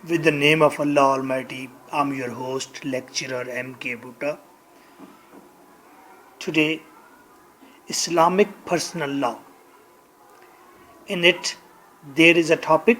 With the name of Allah Almighty, I'm your host, lecturer M.K. Bhutta. Today, Islamic personal law. In it, there is a topic,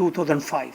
2005.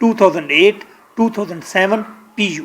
2008, 2007 PU.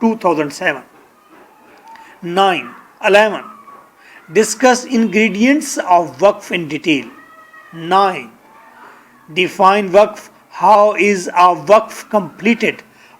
2007. 9, 11. Discuss ingredients of waqf in detail. 9. Define waqf. How is a waqf completed?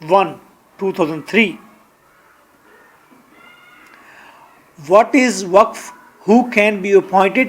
1, 2003. What is waqf? Who can be appointed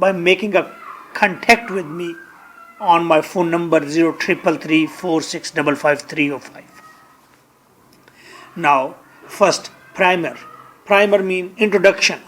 by making a contact with me on my phone number 033346555305. Now first primer. Primer mean introduction.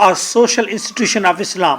a social institution of Islam.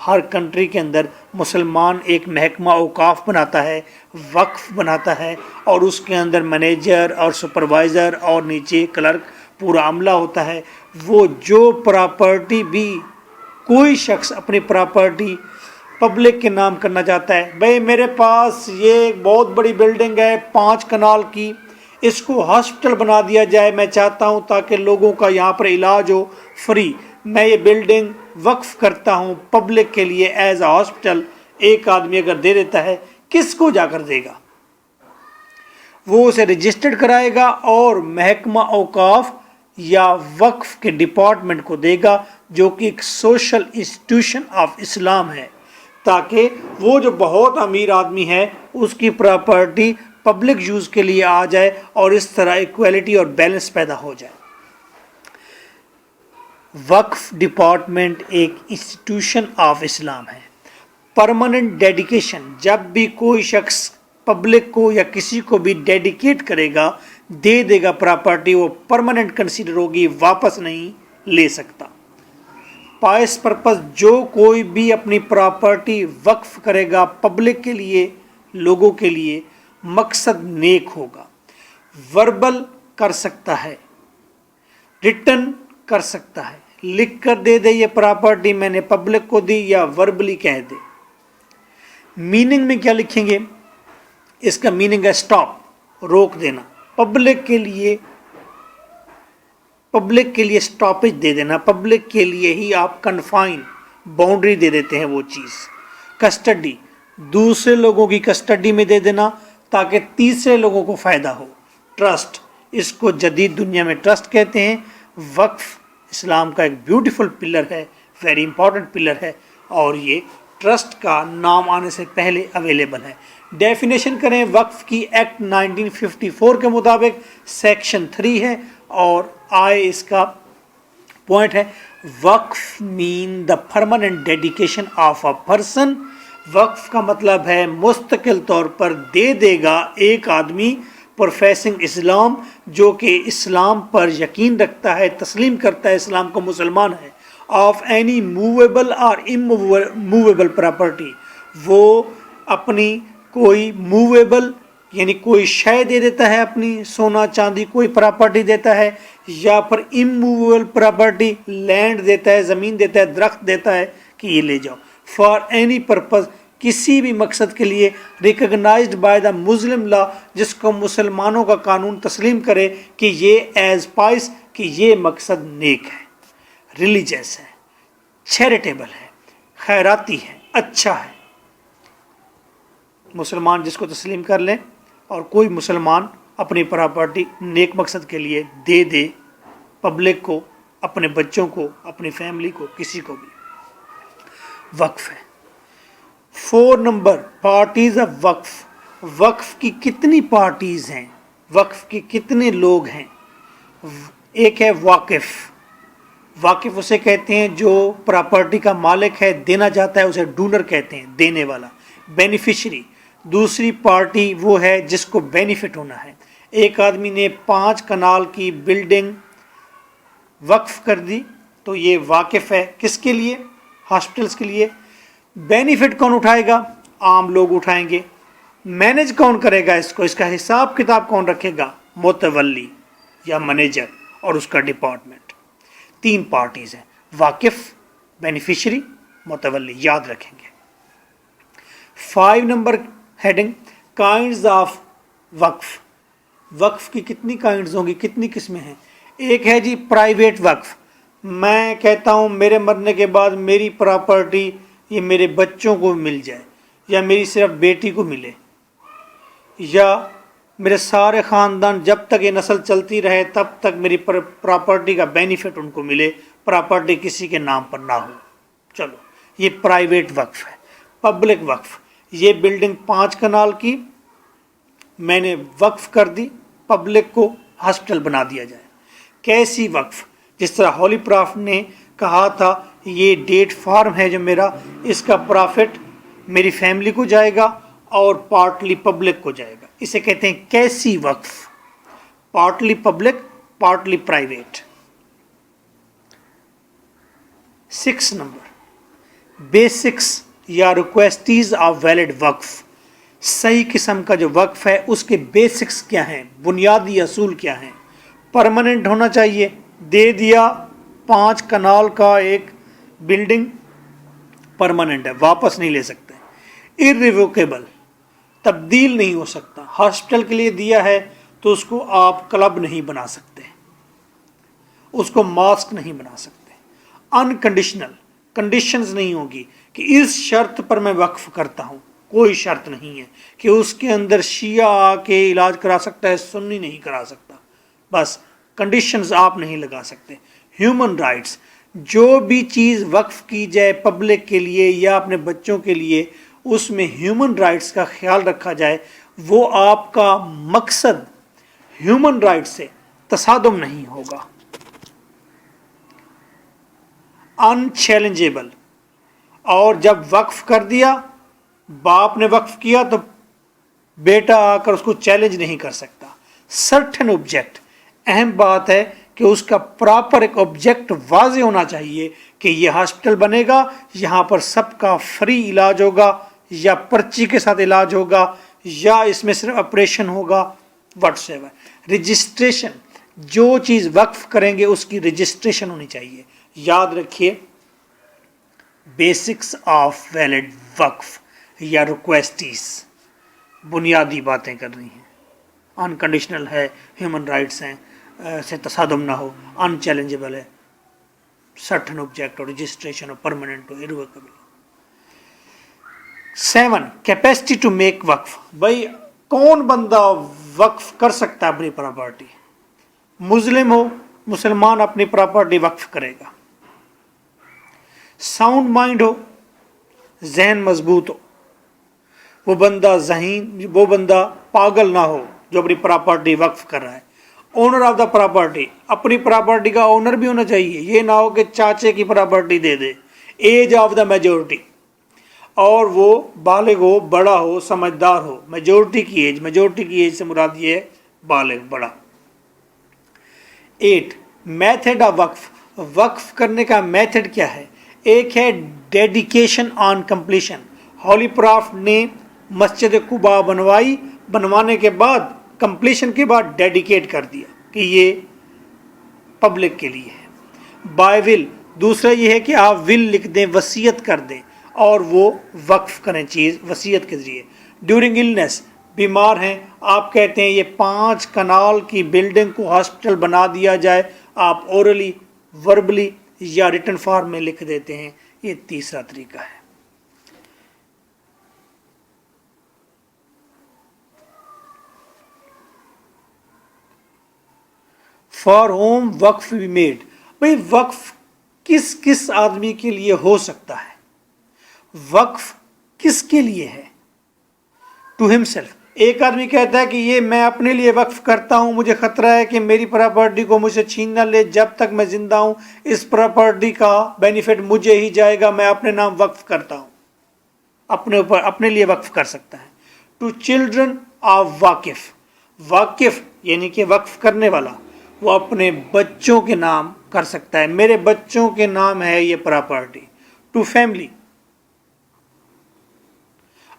Hare country کے اندر مسلمان ایک محکمہ اوقاف بناتا ہے، وقف بناتا ہے، اور اس کے اندر منیجر اور سپروائزر اور نیچے کلرک پورا عملہ ہوتا ہے۔ وہ جو پراپرٹی بھی کوئی شخص اپنی پراپرٹی پبلک کے نام کرنا چاہتا ہے، بھئی میرے پاس یہ ایک بہت بڑی بلڈنگ ہے 5 کنال کی، اس کو ہاسپٹل بنا دیا جائے، میں چاہتا ہوں تاکہ لوگوں کا یہاں پر علاج ہو فری، میں یہ بلڈنگ وقف کرتا ہوں پبلک کے لیے ایز اے ہاسپٹل، ایک آدمی اگر دے دیتا ہے کس کو جا کر دے گا؟ وہ اسے رجسٹرڈ کرائے گا اور محکمہ اوقاف یا وقف کے ڈپارٹمنٹ کو دے گا، جو کہ ایک سوشل انسٹیٹیوشن آف اسلام ہے، تاکہ وہ جو بہت امیر آدمی ہے اس کی پراپرٹی پبلک یوز کے لیے آ جائے اور اس طرح ایکویلٹی اور بیلنس پیدا ہو جائے۔ وقف ڈپارٹمنٹ ایک انسٹیٹیوشن آف اسلام ہے۔ پرماننٹ ڈیڈیکیشن، جب بھی کوئی شخص پبلک کو یا کسی کو بھی ڈیڈیکیٹ کرے گا، دے دے گا پراپرٹی، وہ پرماننٹ کنسیڈر ہوگی، واپس نہیں لے سکتا۔ پائس پرپس، جو کوئی بھی اپنی پراپرٹی وقف کرے گا پبلک کے لیے، لوگوں کے لیے، مقصد نیک ہوگا۔ وربل کر سکتا ہے، ریٹن کر سکتا ہے، لکھ کر دے دے یہ پراپرٹی میں نے پبلک کو دی، یا وربلی کہہ دے۔ میننگ میں کیا لکھیں گے؟ اس کا میننگ ہے سٹاپ، روک دینا، پبلک کے لیے سٹاپیج دے دینا، پبلک کے لیے ہی آپ کنفائن، باؤنڈری دے دیتے ہیں وہ چیز۔ کسٹڈی، دوسرے لوگوں کی کسٹڈی میں دے دینا تاکہ تیسرے لوگوں کو فائدہ ہو۔ ٹرسٹ، اس کو جدید دنیا میں ٹرسٹ کہتے ہیں۔ وقف اسلام کا ایک بیوٹیفل پلر ہے، ویری امپورٹنٹ پلر ہے، اور یہ ٹرسٹ کا نام آنے سے پہلے اویلیبل ہے۔ ڈیفینیشن کریں وقف کی، ایکٹ 1954 کے مطابق سیکشن 3 ہے، اور آئے اس کا پوائنٹ ہے، وقف mean the permanent dedication of a person. وقف کا مطلب ہے مستقل طور پر دے دے گا ایک آدمی پروفیسنگ اسلام، جو کہ اسلام پر یقین رکھتا ہے، تسلیم کرتا ہے، اسلام کو مسلمان ہے، آف اینی موویبل اور اموویبل پراپرٹی، وہ اپنی کوئی موویبل یعنی کوئی شے دے دیتا ہے، اپنی سونا چاندی کوئی پراپرٹی دیتا ہے، یا پھر اموویبل پراپرٹی لینڈ دیتا ہے، زمین دیتا ہے، درخت دیتا ہے کہ یہ لے جاؤ، فار اینی پرپز، کسی بھی مقصد کے لیے، ریکگنائزڈ بائی دا مسلم لا، جس کو مسلمانوں کا قانون تسلیم کرے کہ یہ ایز پائس، کہ یہ مقصد نیک ہے، ریلیجیس ہے، چیریٹیبل ہے، خیراتی ہے، اچھا ہے۔ مسلمان جس کو تسلیم کر لیں، اور کوئی مسلمان اپنی پراپرٹی نیک مقصد کے لیے دے دے پبلک کو، اپنے بچوں کو، اپنی فیملی کو، کسی کو بھی، وقف ہے۔ 4 نمبر، پارٹیز آف وقف۔ وقف کی کتنی پارٹیز ہیں؟ وقف کے کتنے لوگ ہیں؟ ایک ہے واقف۔ واقف اسے کہتے ہیں جو پراپرٹی کا مالک ہے، دینا چاہتا ہے اسے ڈونر کہتے ہیں، دینے والا۔ بینیفیشری، دوسری پارٹی وہ ہے جس کو بینیفٹ ہونا ہے۔ ایک آدمی نے 5 کنال کی بلڈنگ وقف کر دی تو یہ واقف ہے، کس کے لیے؟ ہاسپٹلس کے لیے۔ بینیفٹ کون اٹھائے گا؟ عام لوگ اٹھائیں گے۔ مینیج کون کرے گا اس کو؟ اس کا حساب کتاب کون رکھے گا؟ متولی یا منیجر اور اس کا ڈپارٹمنٹ۔ 3 پارٹیز ہیں، واقف، بینیفیشری، متولی، یاد رکھیں گے۔ 5 نمبر ہیڈنگ، کائنڈز آف وقف۔ وقف کی کتنی کائنڈز ہوں گی، کتنی قسمیں ہیں؟ ایک ہے جی پرائیویٹ وقف، میں کہتا ہوں میرے مرنے کے بعد میری پراپرٹی یہ میرے بچوں کو مل جائے، یا میری صرف بیٹی کو ملے، یا میرے سارے خاندان جب تک یہ نسل چلتی رہے تب تک میری پراپرٹی کا بینیفٹ ان کو ملے، پراپرٹی کسی کے نام پر نہ ہو۔ چلو، یہ پرائیویٹ وقف ہے۔ پبلک وقف، یہ بلڈنگ 5 کنال کی میں نے وقف کر دی، پبلک کو ہاسپٹل بنا دیا جائے۔ کیسی وقف؟ جس طرح ہولی پرافٹ نے کہا تھا یہ ڈیٹ فارم ہے جو میرا، اس کا پرافٹ میری فیملی کو جائے گا اور پارٹلی پبلک کو جائے گا، اسے کہتے ہیں کیسی وقف، partly public, partly private. 6 number, basics یا ریکویسٹیز آف ویلڈ وقف، صحیح قسم کا جو وقف ہے اس کے بیسکس کیا ہیں، بنیادی اصول کیا ہیں؟ پرماننٹ ہونا چاہیے، دے دیا 5 کنال کا ایک بلڈنگ پرماننٹ ہے، واپس نہیں لے سکتے۔ irrevocable، تبدیل نہیں ہو سکتا، ہاسپٹل کے لیے دیا ہے تو اس کو آپ کلب نہیں بنا سکتے، اس کو ماسک نہیں بنا سکتے۔ انکنڈیشنل، کنڈیشنز نہیں ہوگی کہ اس شرط پر میں وقف کرتا ہوں، کوئی شرط نہیں ہے کہ اس کے اندر شیعہ آ کے علاج کرا سکتا ہے، سنی نہیں کرا سکتا، بس کنڈیشنز آپ نہیں لگا سکتے۔ ہیومن رائٹس، جو بھی چیز وقف کی جائے پبلک کے لیے یا اپنے بچوں کے لیے، اس میں ہیومن رائٹس کا خیال رکھا جائے، وہ آپ کا مقصد ہیومن رائٹس سے تصادم نہیں ہوگا۔ انچیلنجیبل، اور جب وقف کر دیا، باپ نے وقف کیا تو بیٹا آ کر اس کو چیلنج نہیں کر سکتا۔ سرٹن آبجیکٹ، اہم بات ہے کہ اس کا پراپر ایک آبجیکٹ واضح ہونا چاہیے کہ یہ ہاسپٹل بنے گا، یہاں پر سب کا فری علاج ہوگا یا پرچی کے ساتھ علاج ہوگا یا اس میں صرف آپریشن ہوگا، واٹس ایور۔ رجسٹریشن، جو چیز وقف کریں گے اس کی رجسٹریشن ہونی چاہیے۔ یاد رکھیے، بیسکس آف ویلڈ وقف یا ریکویسٹیز، بنیادی باتیں کر رہی ہیں۔ انکنڈیشنل ہے، ہیومن رائٹس ہیں، سے تصادم نہ ہو، ان چیلنجیبل ہے، سرٹن آبجیکٹ اور رجسٹریشن اور پرماننٹ ہو، ایرویکیبل۔ 7 کیپیسٹی ٹو میک وقف، بھائی کون بندہ وقف کر سکتا ہے اپنی پراپرٹی؟ مسلم ہو، مسلمان اپنی پراپرٹی وقف کرے گا۔ ساؤنڈ مائنڈ ہو، ذہن مضبوط ہو، وہ بندہ پاگل نہ ہو جو اپنی پراپرٹی وقف کر رہا ہے۔ اونر آف دا پراپرٹی، اپنی پراپرٹی کا اونر بھی ہونا چاہیے، یہ نہ ہو کہ چاچے کی پراپرٹی دے دے۔ ایج آف دا میجورٹی، اور وہ بالغ ہو، بڑا ہو، سمجھدار ہو۔ میجورٹی کی ایج سے مراد یہ ہے بالغ، بڑا۔ 8 میتھڈ آف وقف، وقف کرنے کا میتھڈ کیا ہے؟ ایک ہے dedication on completion, Holi profit نے مسجد قباء بنوائی، بنوانے کے بعد کمپلیشن کے بعد ڈیڈیکیٹ کر دیا کہ یہ پبلک کے لیے ہے۔ بائی ول، دوسرا یہ ہے کہ آپ ول لکھ دیں، وصیت کر دیں اور وہ وقف کریں چیز وصیت کے ذریعے۔ ڈیورنگ النس، بیمار ہیں، آپ کہتے ہیں یہ 5 کنال کی بلڈنگ کو ہاسپٹل بنا دیا جائے، آپ اورلی، وربلی یا ریٹن فارم میں لکھ دیتے ہیں، یہ تیسرا طریقہ ہے۔ فار ہوم وقف بھی میڈ، بھائی وقف کس کس آدمی کے لیے ہو سکتا ہے؟ وقف کس کے لیے ہے؟ ٹو ہم سیلف، ایک آدمی کہتا ہے کہ یہ میں اپنے لیے وقف کرتا ہوں، مجھے خطرہ ہے کہ میری پراپرٹی کو مجھ سے چھین نہ لے، جب تک میں زندہ ہوں اس پراپرٹی کا بینیفٹ مجھے ہی جائے گا، میں اپنے نام وقف کرتا ہوں، اپنے اوپر اپنے لیے وقف کر سکتا ہے۔ ٹو چلڈرن آف واقف، واقف یعنی کہ وقف کرنے والا، وہ اپنے بچوں کے نام کر سکتا ہے، میرے بچوں کے نام ہے یہ پراپرٹی۔ ٹو فیملی،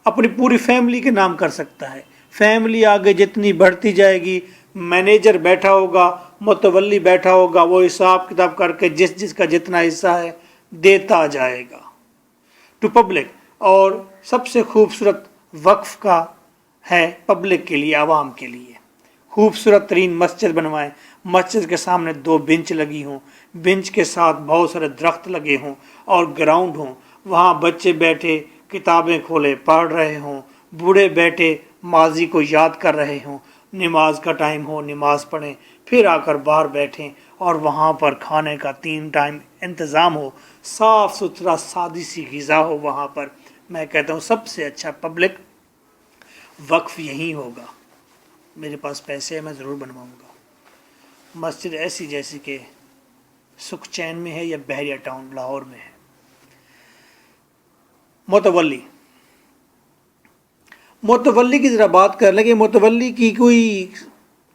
اپنی پوری فیملی کے نام کر سکتا ہے۔ فیملی آگے جتنی بڑھتی جائے گی، مینیجر بیٹھا ہوگا، متولی بیٹھا ہوگا، وہ حساب کتاب کر کے جس کا جتنا حصہ ہے دیتا جائے گا۔ ٹو پبلک، اور سب سے خوبصورت وقف کا ہے پبلک کے لیے، عوام کے لیے۔ خوبصورت ترین مسجد بنوائیں، مسجد کے سامنے 2 بنچ لگی ہوں، بنچ کے ساتھ بہت سارے درخت لگے ہوں اور گراؤنڈ ہوں، وہاں بچے بیٹھے کتابیں کھولے پڑھ رہے ہوں، بوڑھے بیٹھے ماضی کو یاد کر رہے ہوں، نماز کا ٹائم ہو نماز پڑھیں، پھر آ کر باہر بیٹھیں اور وہاں پر کھانے کا 3 ٹائم انتظام ہو، صاف ستھرا سادی سی غذا ہو وہاں پر۔ میں کہتا ہوں سب سے اچھا پبلک وقف یہی ہوگا۔ میرے پاس پیسے ہیں، میں ضرور بنواؤں گا مسجد ایسی جیسی کہ سکھ چین میں ہے یا بحریہ ٹاؤن لاہور میں ہے۔ متولی کی ذرا بات کر لیں کہ متولی کی کوئی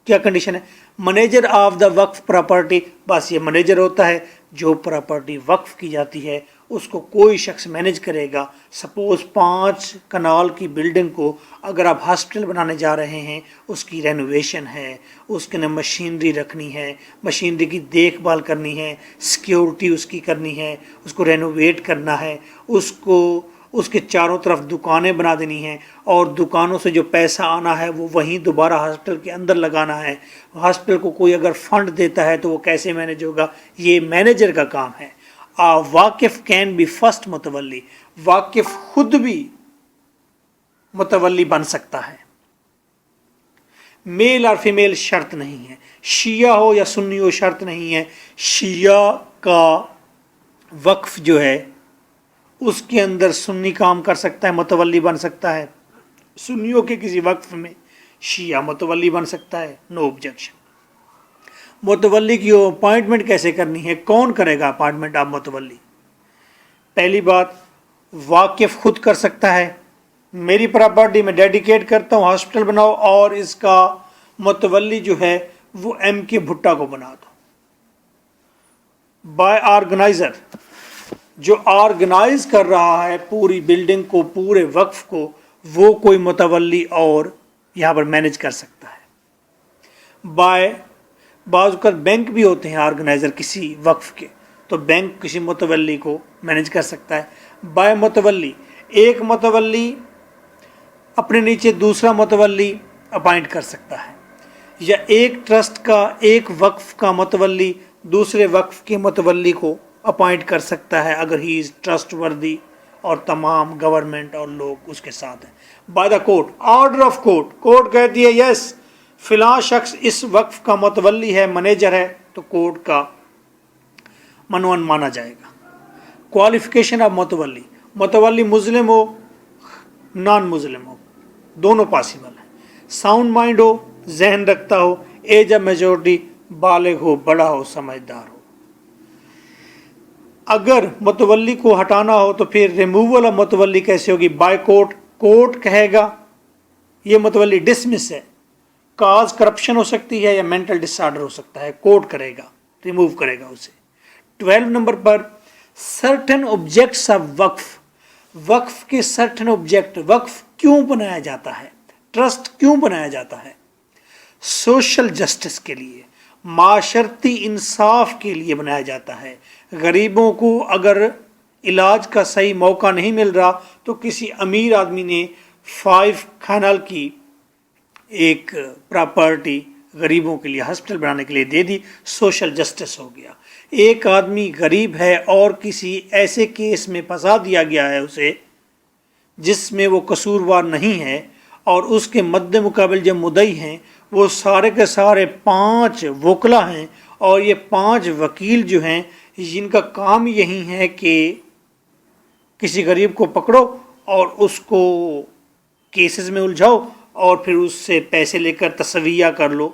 کیا کنڈیشن ہے؟ مینیجر آف دا وقف پراپرٹی، بس یہ مینیجر ہوتا ہے، جو پراپرٹی وقف کی جاتی ہے اس کو کوئی شخص مینیج کرے گا. سپوز 5 کنال کی بلڈنگ کو اگر آپ ہاسپٹل بنانے جا رہے ہیں، اس کی رینوویشن ہے، اس کے اندر مشینری رکھنی ہے، مشینری کی دیکھ بھال کرنی ہے، سیکیورٹی اس کی کرنی ہے، اس کو رینوویٹ کرنا ہے، اس کے چاروں طرف دکانیں بنا دینی ہیں، اور دکانوں سے جو پیسہ آنا ہے وہ وہیں دوبارہ ہاسپٹل کے اندر لگانا ہے. ہاسپٹل کو کوئی اگر فنڈ دیتا ہے تو وہ کیسے مینیج ہوگا؟ یہ مینیجر کا کام ہے. واقف کین بی فرسٹ متولی، واقف خود بھی متولی بن سکتا ہے. میل اور فیمیل شرط نہیں ہے، شیعہ ہو یا سنی ہو شرط نہیں ہے. شیعہ کا وقف جو ہے اس کے اندر سنی کام کر سکتا ہے، متولی بن سکتا ہے. سنیوں کے کسی وقف میں شیعہ متولی بن سکتا ہے، نو آبجیکشن. متولی کی اپائنٹمنٹ کیسے کرنی ہے؟ کون کرے گا اپائنٹمنٹ آپ متولی؟ پہلی بات، واقف خود کر سکتا ہے. میری پراپرٹی میں ڈیڈیکیٹ کرتا ہوں، ہاسپٹل بناؤ، اور اس کا متولی جو ہے وہ ایم کے بھٹا کو بنا دو. بائی آرگنائزر، جو آرگنائز کر رہا ہے پوری بلڈنگ کو، پورے وقف کو، وہ کوئی متولی اور یہاں پر مینیج کر سکتا ہے. بعض اوقات بینک بھی ہوتے ہیں آرگنائزر کسی وقف کے، تو بینک کسی متولی کو مینیج کر سکتا ہے. بائی متولی، ایک متولی اپنے نیچے دوسرا متولی اپائنٹ کر سکتا ہے، یا ایک ٹرسٹ کا، ایک وقف کا متولی دوسرے وقف کے متولی کو اپائنٹ کر سکتا ہے اگر ہی از ٹرسٹ وردی اور تمام گورنمنٹ اور لوگ اس کے ساتھ ہیں. By the court, order of court, court کہتی ہے یس فلاں شخص اس وقف کا متولی ہے، مینیجر ہے، تو کورٹ کا منون مانا جائے گا. کوالیفیکیشن آف متولی، متولی مسلم ہو، نان مسلم ہو، دونوں پاسبل ہیں. ساؤنڈ مائنڈ ہو، ذہن رکھتا ہو، ایج آف میجورٹی، بالغ ہو، بڑا ہو، سمجھدار ہو. اگر متولی کو ہٹانا ہو تو پھر ریموول آف متولی کیسے ہوگی؟ بائی کورٹ، کورٹ کہے گا یہ متولی ڈسمس ہے. کاز کرپشن ہو سکتی ہے یا مینٹل ڈس آرڈر ہو سکتا ہے، کورٹ کرے گا، ریموو کرے گا اسے. 12 number per certain objects of وقف، وقف کے سرٹن آبجیکٹ. وقف کیوں بنایا جاتا ہے؟ ٹرسٹ کیوں بنایا جاتا ہے؟ سوشل جسٹس کے لیے، معاشرتی انصاف کے لیے بنایا جاتا ہے. غریبوں کو اگر علاج کا صحیح موقع نہیں مل رہا تو کسی امیر آدمی نے 5 کنال کی ایک پراپرٹی غریبوں کے لیے ہاسپٹل بنانے کے لیے دے دی، سوشل جسٹس ہو گیا. ایک آدمی غریب ہے اور کسی ایسے کیس میں پھنسا دیا گیا ہے اسے جس میں وہ قصوروار نہیں ہے، اور اس کے مد مقابل جو مدعی ہیں وہ سارے کے سارے 5 وکلا ہیں، اور یہ 5 وکیل جو ہیں جن کا کام یہی ہے کہ کسی غریب کو پکڑو اور اس کو کیسز میں الجھاؤ اور پھر اس سے پیسے لے کر تسویہ کر لو.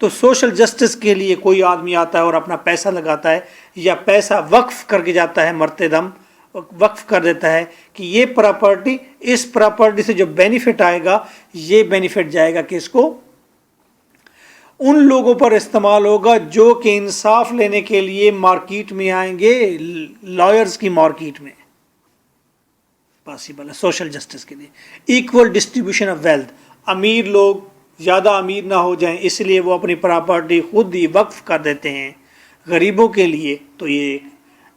تو سوشل جسٹس کے لیے کوئی آدمی آتا ہے اور اپنا پیسہ لگاتا ہے یا پیسہ وقف کر کے جاتا ہے، مرتے دم وقف کر دیتا ہے کہ یہ پراپرٹی، اس پراپرٹی سے جو بینیفٹ آئے گا یہ بینیفٹ جائے گا کہ اس کو ان لوگوں پر استعمال ہوگا جو کہ انصاف لینے کے لیے مارکیٹ میں آئیں گے، لائرز کی مارکیٹ میں. پاسبل ہے سوشل جسٹس کے لیے. ایکول ڈسٹریبیوشن آف ویلتھ، امیر لوگ زیادہ امیر نہ ہو جائیں اس لیے وہ اپنی پراپرٹی خود ہی وقف کر دیتے ہیں غریبوں کے لیے. تو یہ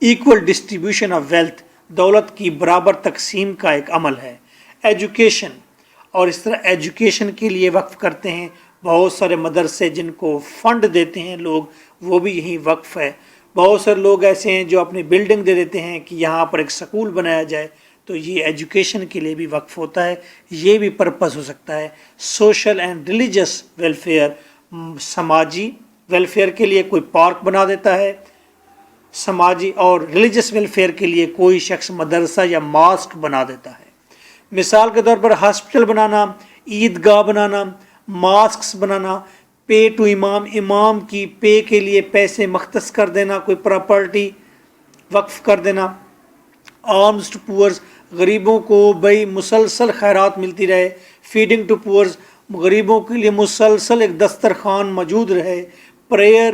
ایکول ڈسٹریبیوشن آف ویلتھ، دولت کی برابر تقسیم کا ایک عمل ہے. ایجوکیشن، اور اس طرح ایجوکیشن کے لیے وقف کرتے ہیں. بہت سارے مدرسے جن کو فنڈ دیتے ہیں لوگ، وہ بھی یہی وقف ہے. بہت سارے لوگ ایسے ہیں جو اپنی بلڈنگ دے دیتے ہیں کہ یہاں پر ایک سکول بنایا جائے، تو یہ ایجوکیشن کے لیے بھی وقف ہوتا ہے. یہ بھی پرپس ہو سکتا ہے. سوشل اینڈ ریلیجس ویلفیئر، سماجی ویلفیئر کے لیے کوئی پارک بنا دیتا ہے، سماجی اور ریلیجس ویلفیئر کے لیے کوئی شخص مدرسہ یا ماسک بنا دیتا ہے. مثال کے طور پر hospital banana, Eidgah banana, masks banana, pay to امام، امام کی پے کے لیے پیسے مختص کر دینا، کوئی پراپرٹی وقف کر دینا. آرمز ٹو پورز، غریبوں کو بھائی مسلسل خیرات ملتی رہے. فیڈنگ ٹو پورز، غریبوں کے لیے مسلسل ایک دسترخوان موجود رہے. پریئر